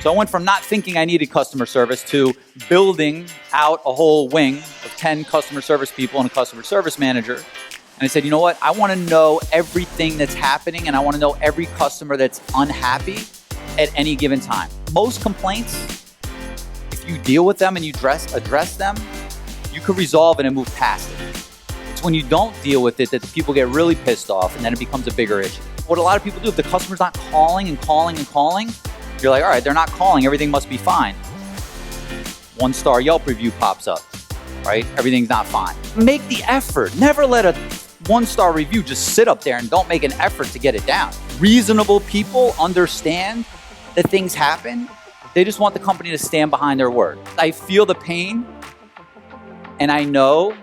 So I went from not thinking I needed customer service to building out a whole wing of 10 customer service people and a customer service manager. And I said, you know what? I want to know everything that's happening, and I want to know every customer that's unhappy at any given time. Most complaints, if you deal with them and you address them, you could resolve it and move past it. It's when you don't deal with it that the people get really pissed off, and then it becomes a bigger issue. What a lot of people do, if the customer's not calling and calling and calling, you're like, all right, they're not calling, everything must be fine. 1-star Yelp review pops up, right? Everything's not fine. Make the effort. Never let a 1-star review just sit up there and don't make an effort to get it down. Reasonable people understand that things happen. They just want the company to stand behind their word. I feel the pain, and I know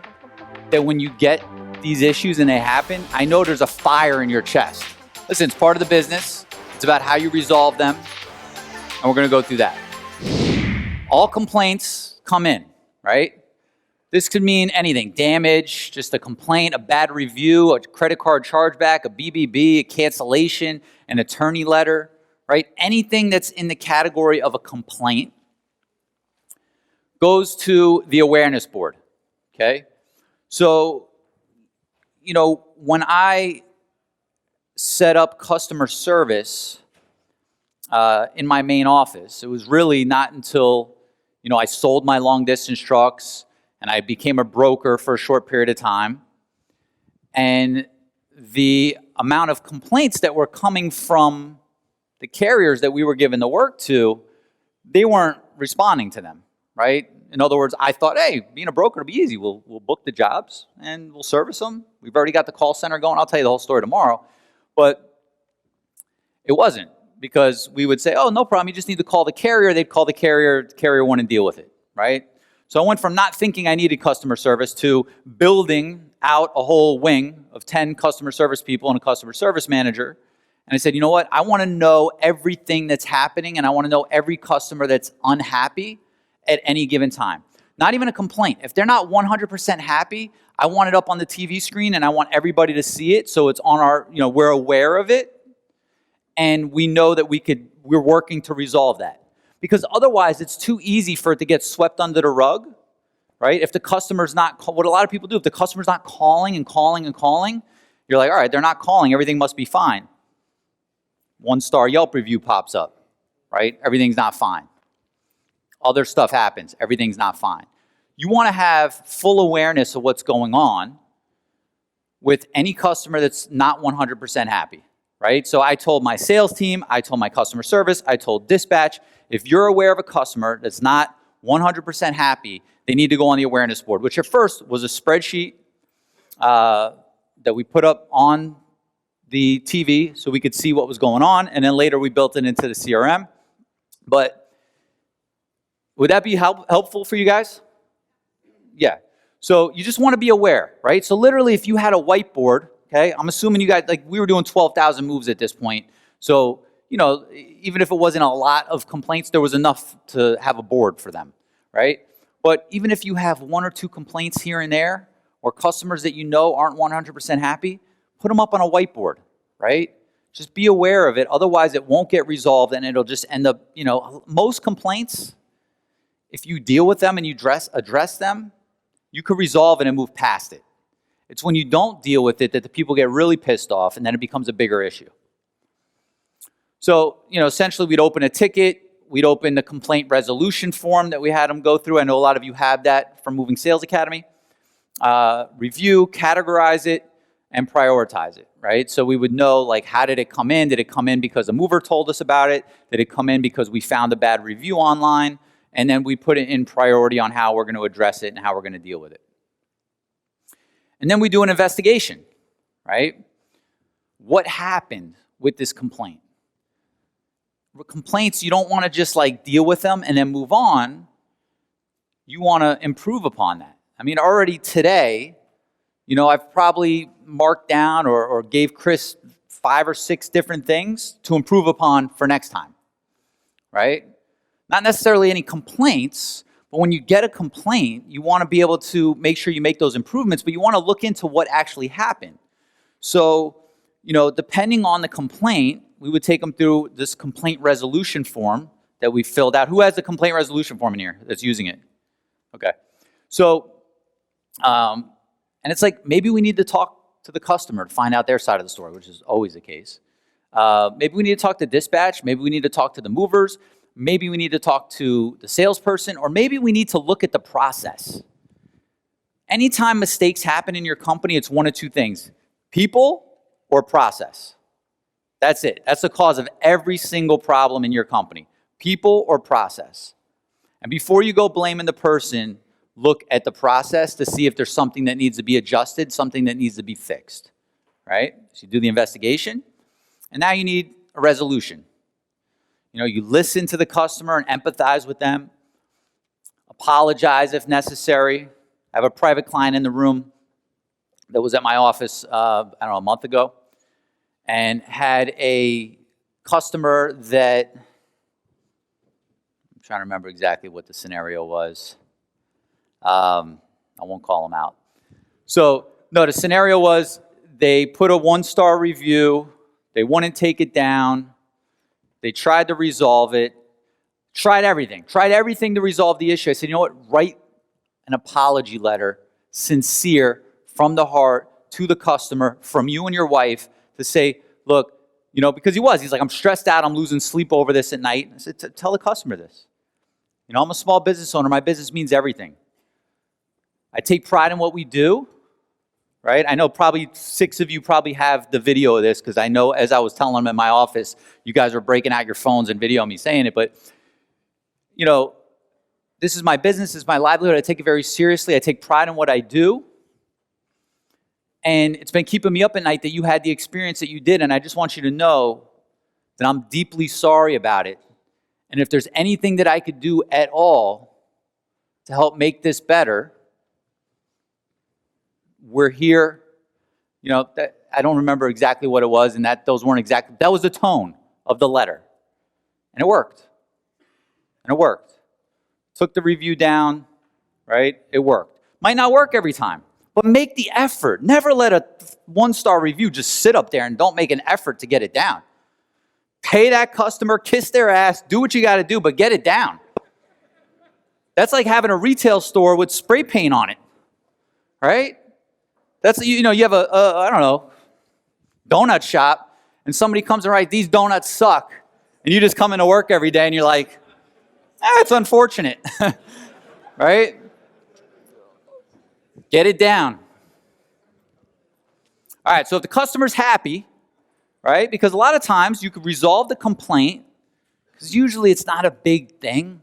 that when you get these issues and they happen, I know there's a fire in your chest. Listen, it's part of the business. It's about how you resolve them. And we're going to go through that. All complaints come in, right? This could mean anything. Damage, just a complaint, a bad review, a credit card chargeback, a BBB, a cancellation, an attorney letter, right? Anything that's in the category of a complaint goes to the awareness board, okay? So, when I set up customer service in my main office, it was really not until, I sold my long distance trucks and I became a broker for a short period of time. And the amount of complaints that were coming from the carriers that we were giving the work to, they weren't responding to them, right? In other words, I thought, hey, being a broker will be easy. We'll book the jobs and we'll service them. We've already got the call center going. I'll tell you the whole story tomorrow. But it wasn't, because we would say, oh, no problem. You just need to call the carrier. They'd call the carrier wouldn't deal with it, right? So I went from not thinking I needed customer service to building out a whole wing of 10 customer service people and a customer service manager. And I said, you know what? I want to know everything that's happening, and I want to know every customer that's unhappy at any given time. Not even a complaint. If they're not 100% happy, I want it up on the TV screen, and I want everybody to see it, so it's on our, we're aware of it, and we know that we're working to resolve that. Because otherwise, it's too easy for it to get swept under the rug, right? If the customer's not, what a lot of people do, if the customer's not calling and calling and calling, you're like, all right, they're not calling, everything must be fine. 1-star Yelp review pops up, right? Everything's not fine. Other stuff happens, everything's not fine. You want to have full awareness of what's going on with any customer that's not 100% happy, right? So I told my sales team, I told my customer service, I told dispatch, if you're aware of a customer that's not 100% happy, they need to go on the awareness board, which at first was a spreadsheet that we put up on the TV so we could see what was going on, and then later we built it into the CRM. But would that be helpful for you guys? Yeah. So you just want to be aware, right? So literally, if you had a whiteboard, okay, I'm assuming you guys, we were doing 12,000 moves at this point. So, even if it wasn't a lot of complaints, there was enough to have a board for them, right? But even if you have 1 or 2 complaints here and there, or customers that aren't 100% happy, put them up on a whiteboard, right? Just be aware of it. Otherwise, it won't get resolved, and it'll just end up, most complaints, if you deal with them and you address them, you could resolve it and move past it. It's when you don't deal with it that the people get really pissed off, and then it becomes a bigger issue. So, essentially, we'd open a ticket. We'd open the complaint resolution form that we had them go through. I know a lot of you have that from Moving Sales Academy. Review, categorize it, and prioritize it, right? So we would know, how did it come in? Did it come in because a mover told us about it? Did it come in because we found a bad review online? And then we put it in priority on how we're going to address it and how we're going to deal with it. And then we do an investigation, right? What happened with this complaint? With complaints, you don't want to just deal with them and then move on. You want to improve upon that. I mean, already today, I've probably marked down or gave Chris 5 or 6 different things to improve upon for next time, right? Not necessarily any complaints, but when you get a complaint, you want to be able to make sure you make those improvements, but you want to look into what actually happened. So, depending on the complaint, we would take them through this complaint resolution form that we filled out. Who has the complaint resolution form in here that's using it? Okay. So, and it's like, maybe we need to talk to the customer to find out their side of the story, which is always the case. Maybe we need to talk to dispatch. Maybe we need to talk to the movers. Maybe we need to talk to the salesperson, or maybe we need to look at the process. Anytime mistakes happen in your company, it's one of two things: people or process. That's it. That's the cause of every single problem in your company: people or process. And before you go blaming the person, look at the process to see if there's something that needs to be adjusted, something that needs to be fixed, right? So you do the investigation, and now you need a resolution. You listen to the customer and empathize with them, apologize if necessary. I have a private client in the room that was at my office, a month ago, and had a customer that, I'm trying to remember exactly what the scenario was. I won't call them out. So, no, the scenario was they put a 1-star review, they wouldn't take it down, they tried to resolve it, tried everything to resolve the issue. I said, you know what, write an apology letter, sincere, from the heart, to the customer, from you and your wife, to say, look, because he's like, I'm stressed out, I'm losing sleep over this at night. I said, tell the customer this. I'm a small business owner, my business means everything. I take pride in what we do, right? I know probably 6 of you probably have the video of this, because I know as I was telling them in my office, you guys were breaking out your phones and videoing me saying it, but, this is my business, this is my livelihood, I take it very seriously, I take pride in what I do, and it's been keeping me up at night that you had the experience that you did, and I just want you to know that I'm deeply sorry about it, and if there's anything that I could do at all to help make this better, we're here. I don't remember exactly what it was, and that was the tone of the letter. And it worked. Took the review down, right? It worked. Might not work every time, but make the effort. Never let a 1-star review just sit up there and don't make an effort to get it down. Pay that customer, kiss their ass, do what you got to do, but get it down. That's like having a retail store with spray paint on it, right? That's, you have a donut shop, and somebody comes and writes, these donuts suck. And you just come into work every day and you're like, it's unfortunate, right? Get it down. All right, so if the customer's happy, right? Because a lot of times you could resolve the complaint, because usually it's not a big thing,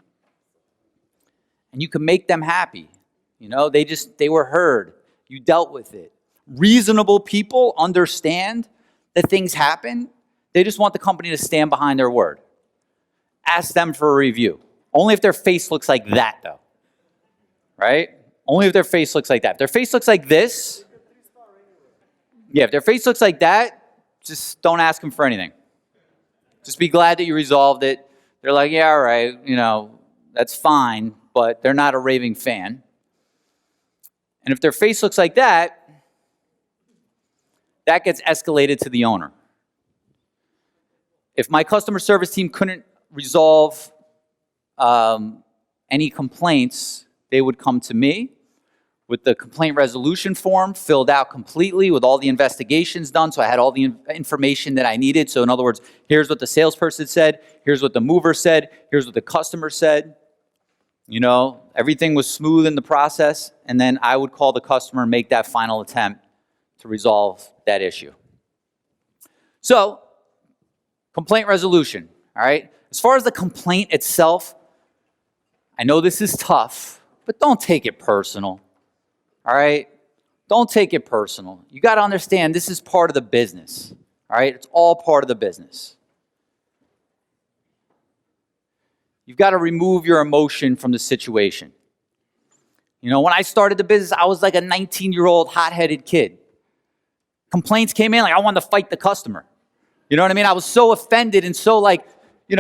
and you can make them happy. They were heard. You dealt with it. Reasonable people understand that things happen. They just want the company to stand behind their word. Ask them for a review. Only if their face looks like that, though. Right? Only if their face looks like that. If their face looks like this, if their face looks like that, just don't ask them for anything. Just be glad that you resolved it. They're like, yeah, all right, that's fine, but they're not a raving fan. And if their face looks like that, that gets escalated to the owner. If my customer service team couldn't resolve any complaints, they would come to me with the complaint resolution form filled out completely with all the investigations done. So I had all the information that I needed. So in other words, here's what the salesperson said, here's what the mover said, here's what the customer said. Everything was smooth in the process, and then I would call the customer and make that final attempt to resolve that issue. So, complaint resolution, all right? As far as the complaint itself, I know this is tough, but don't take it personal, all right? Don't take it personal. You got to understand this is part of the business, all right? It's all part of the business. You've got to remove your emotion from the situation. When I started the business, I was like a 19-year-old hot-headed kid. Complaints came in, like I wanted to fight the customer. You know what I mean? I was so offended and so you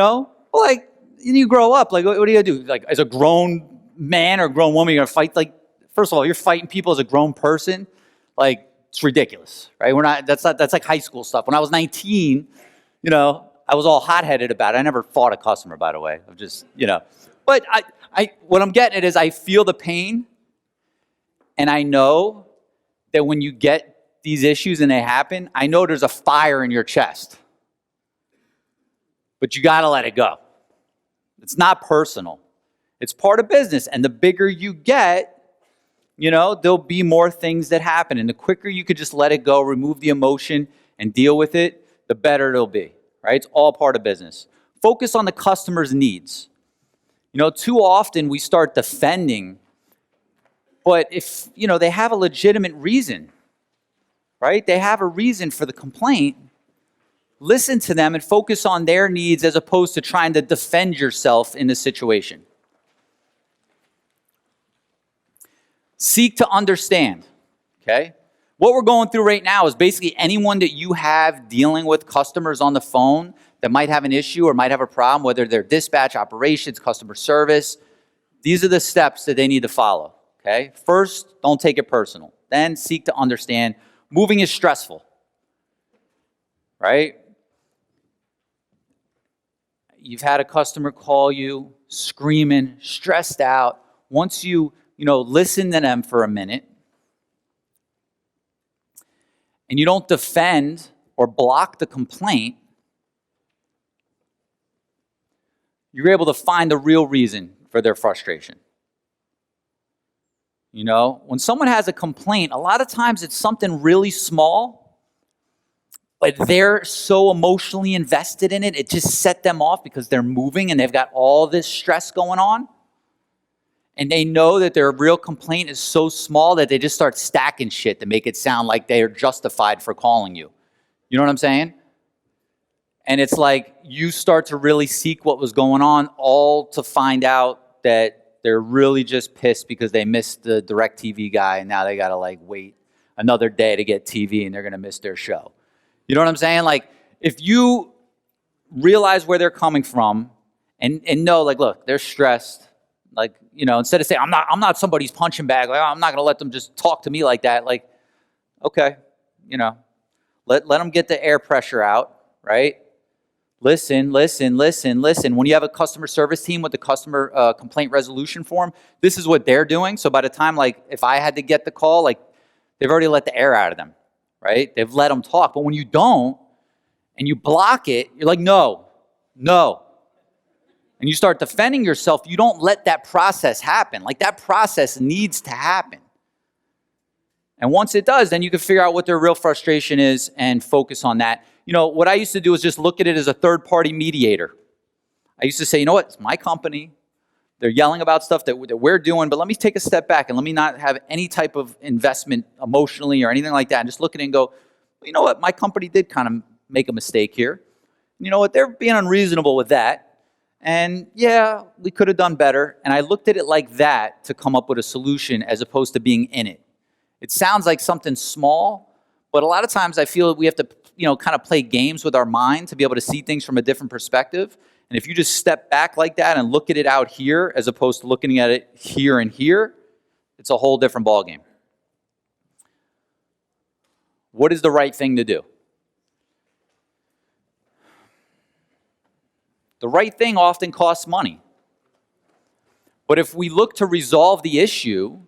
grow up, what are you going to do? Like, as a grown man or grown woman, you're going to fight? Like, first of all, you're fighting people as a grown person. Like, it's ridiculous, right? That's like high school stuff. When I was 19, I was all hot-headed about it. I never fought a customer, by the way. I'm just, But what I'm getting at is I feel the pain, and I know that when you get these issues and they happen, I know there's a fire in your chest. But you got to let it go. It's not personal. It's part of business. And the bigger you get, there'll be more things that happen. And the quicker you could just let it go, remove the emotion, and deal with it, the better it'll be, right? It's all part of business. Focus on the customer's needs. Too often we start defending, but if, they have a legitimate reason, right? They have a reason for the complaint. Listen to them and focus on their needs as opposed to trying to defend yourself in the situation. Seek to understand, okay? What we're going through right now is basically anyone that you have dealing with customers on the phone that might have an issue or might have a problem, whether they're dispatch, operations, customer service. These are the steps that they need to follow, okay? First, don't take it personal. Then seek to understand. Moving is stressful, right? You've had a customer call you screaming, stressed out. Once you listen to them for a minute, and you don't defend or block the complaint, you're able to find the real reason for their frustration. When someone has a complaint, a lot of times it's something really small, but they're so emotionally invested in it, it just set them off because they're moving and they've got all this stress going on. And they know that their real complaint is so small that they just start stacking shit to make it sound like they are justified for calling you. You know what I'm saying? And it's like you start to really seek what was going on, all to find out that they're really just pissed because they missed the DirecTV guy and now they got to wait another day to get TV and they're going to miss their show. You know what I'm saying? If you realize where they're coming from and know, look, they're stressed. Instead of saying, I'm not somebody's punching bag. I'm not going to let them just talk to me like that. Okay, let them get the air pressure out, right? Listen. When you have a customer service team with the customer complaint resolution form, this is what they're doing. So by the time, if I had to get the call, they've already let the air out of them, right? They've let them talk. But when you don't, and you block it, you're like, no. And you start defending yourself, you don't let that process happen. That process needs to happen. And once it does, then you can figure out what their real frustration is and focus on that. What I used to do is just look at it as a third-party mediator. I used to say, it's my company. They're yelling about stuff that we're doing, but let me take a step back and let me not have any type of investment emotionally or anything like that. And just look at it and go, you know what? My company did kind of make a mistake here. You know what? They're being unreasonable with that. And yeah, we could have done better. And I looked at it like that to come up with a solution as opposed to being in it. It sounds like something small, but a lot of times I feel we have to, kind of play games with our mind to be able to see things from a different perspective. And if you just step back like that and look at it out here as opposed to looking at it here and here, it's a whole different ballgame. What is the right thing to do? The right thing often costs money. But if we look to resolve the issue,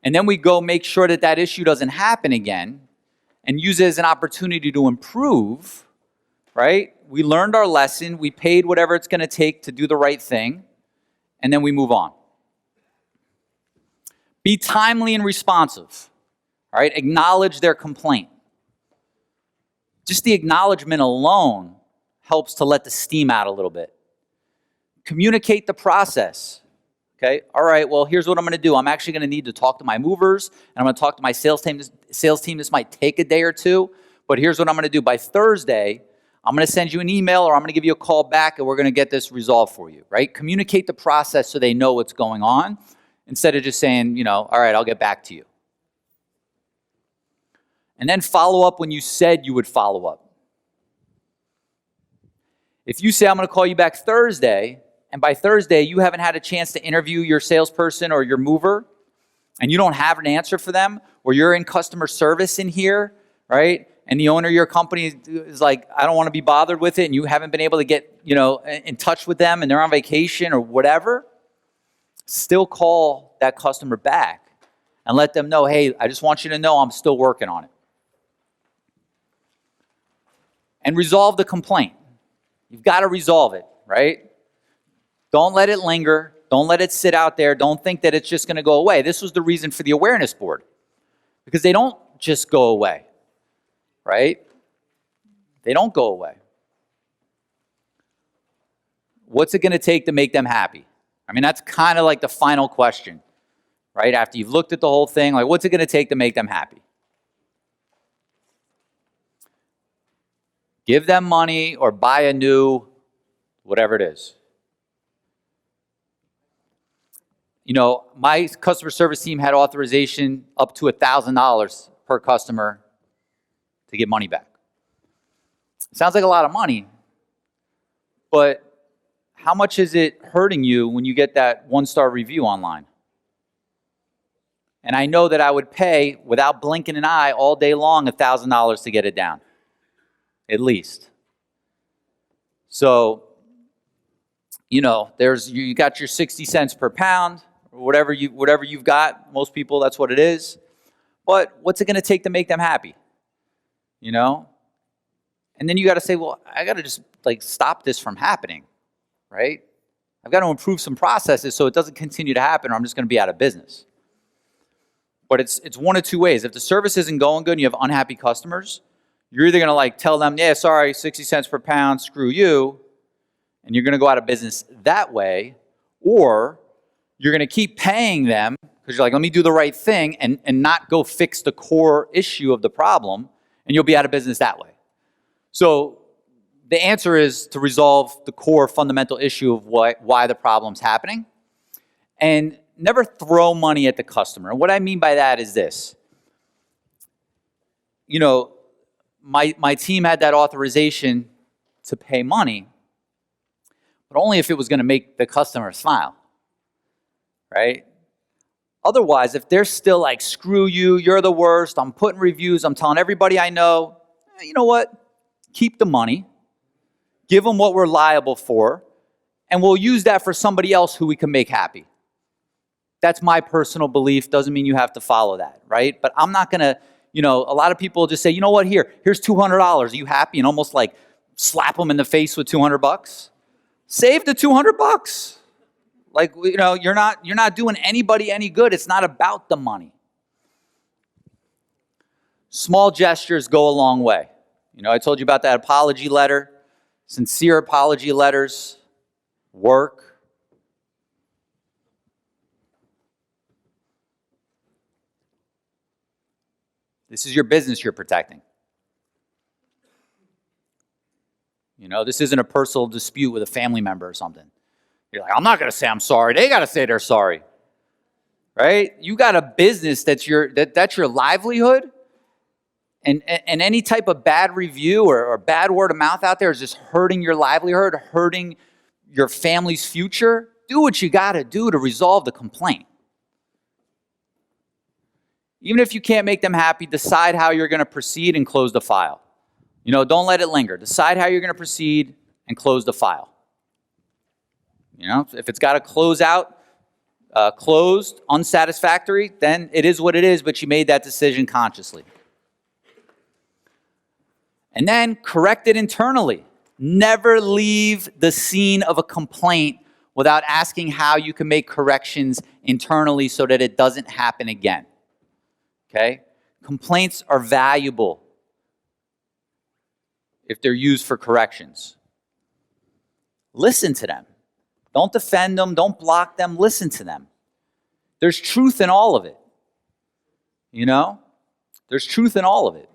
and then we go make sure that that issue doesn't happen again, and use it as an opportunity to improve, right? We learned our lesson, we paid whatever it's going to take to do the right thing, and then we move on. Be timely and responsive, all right? Acknowledge their complaint. Just the acknowledgement alone helps to let the steam out a little bit. Communicate the process. Okay, all right, well, here's what I'm going to do. I'm actually going to need to talk to my movers, and I'm going to talk to my sales team. This might take a day or two, but here's what I'm going to do. By Thursday, I'm going to send you an email or I'm going to give you a call back, and we're going to get this resolved for you, right? Communicate the process so they know what's going on instead of just saying, all right, I'll get back to you. And then follow up when you said you would follow up. If you say, I'm going to call you back Thursday, and by Thursday, you haven't had a chance to interview your salesperson or your mover, and you don't have an answer for them, or you're in customer service in here, right? and the owner of your company is like, I don't want to be bothered with it, and you haven't been able to get, in touch with them, and they're on vacation or whatever, still call that customer back and let them know, hey, I just want you to know I'm still working on it. And resolve the complaint. You've got to resolve it, right? Don't let it linger. Don't let it sit out there. Don't think that it's just going to go away. This was the reason for the awareness board, because they don't just go away, right? They don't go away. What's it going to take to make them happy? I mean, that's kind of like the final question, right? After you've looked at the whole thing, like, what's it going to take to make them happy? Give them money or buy a new, whatever it is. My customer service team had authorization up to $1,000 per customer to get money back. Sounds like a lot of money, but how much is it hurting you when you get that one-star review online? And I know that I would pay, without blinking an eye, all day long, $1,000 to get it down, at least. So, you got your 60 cents per pound, or whatever you've got. Most people, that's what it is. But what's it going to take to make them happy? And then you got to say, well, I got to just stop this from happening, right? I've got to improve some processes so it doesn't continue to happen, or I'm just going to be out of business. But it's one of two ways. If the service isn't going good and you have unhappy customers, you're either going to tell them, yeah, sorry, 60 cents per pound, screw you, and you're going to go out of business that way, or you're going to keep paying them because you're like, let me do the right thing and not go fix the core issue of the problem, and you'll be out of business that way. So the answer is to resolve the core fundamental issue of why the problem's happening, and never throw money at the customer. And what I mean by that is this. My team had that authorization to pay money, but only if it was going to make the customer smile, right? Otherwise, if they're still like, screw you, you're the worst, I'm putting reviews, I'm telling everybody I know, you know what? Keep the money, give them what we're liable for, and we'll use that for somebody else who we can make happy. That's my personal belief. Doesn't mean you have to follow that, right? But I'm not going to, a lot of people just say, you know what, here's $200. Are you happy? And almost slap them in the face with $200. Save the $200. You're not doing anybody any good. It's not about the money. Small gestures go a long way. I told you about that apology letter. Sincere apology letters work. This is your business you're protecting. This isn't a personal dispute with a family member or something. You're like, I'm not going to say I'm sorry. They got to say they're sorry, right? You got a business that's your livelihood, and any type of bad review or bad word of mouth out there is just hurting your livelihood, hurting your family's future. Do what you got to do to resolve the complaint. Even if you can't make them happy, decide how you're going to proceed and close the file. Don't let it linger. Decide how you're going to proceed and close the file. If it's got to close out, closed, unsatisfactory, then it is what it is, but you made that decision consciously. And then correct it internally. Never leave the scene of a complaint without asking how you can make corrections internally so that it doesn't happen again. Okay? Complaints are valuable if they're used for corrections. Listen to them. Don't defend them. Don't block them. Listen to them. There's truth in all of it. There's truth in all of it.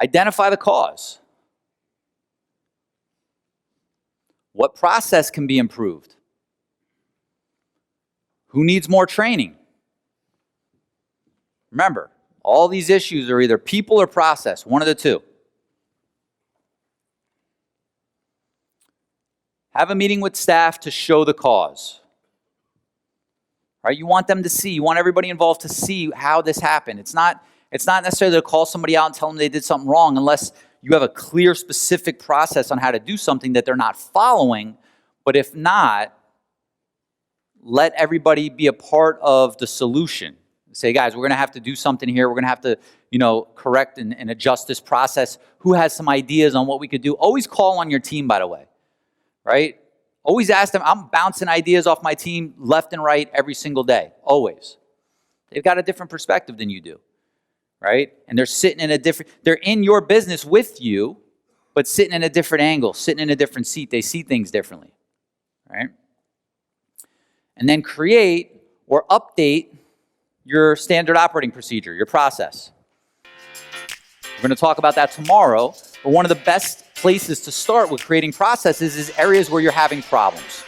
Identify the cause. What process can be improved? Who needs more training? Remember, all these issues are either people or process, one of the two. Have a meeting with staff to show the cause. right? You want them to see, you want everybody involved to see how this happened. It's not necessarily to call somebody out and tell them they did something wrong unless you have a clear, specific process on how to do something that they're not following. But if not, let everybody be a part of the solution. Say, guys, we're going to have to do something here. We're going to have to, correct and adjust this process. Who has some ideas on what we could do? Always call on your team, by the way, right? Always ask them. I'm bouncing ideas off my team left and right every single day, always. They've got a different perspective than you do, right? And they're sitting in they're in your business with you, but sitting in a different angle, sitting in a different seat. They see things differently, right? And then create or update your standard operating procedure, your process. We're going to talk about that tomorrow, but one of the best places to start with creating processes is areas where you're having problems,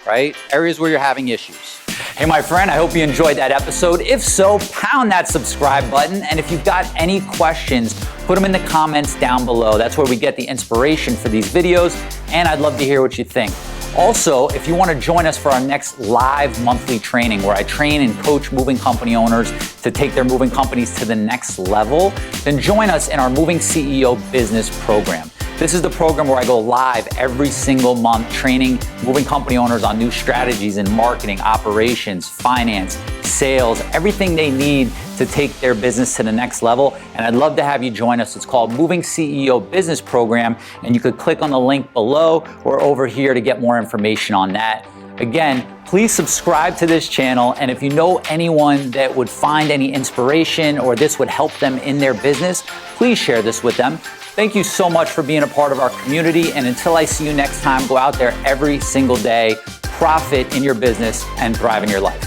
right? Areas where you're having issues. Hey, my friend, I hope you enjoyed that episode. If so, pound that subscribe button. And if you've got any questions, put them in the comments down below. That's where we get the inspiration for these videos, and I'd love to hear what you think. Also, if you want to join us for our next live monthly training where I train and coach moving company owners to take their moving companies to the next level, then join us in our Moving CEO Business Program. This is the program where I go live every single month training moving company owners on new strategies in marketing, operations, finance, sales, everything they need to take their business to the next level. And I'd love to have you join us. It's called Moving CEO Business Program, and you could click on the link below or over here to get more information on that. Again, please subscribe to this channel, and if you know anyone that would find any inspiration or this would help them in their business, please share this with them. Thank you so much for being a part of our community, and until I see you next time, go out there every single day, profit in your business, and thrive in your life.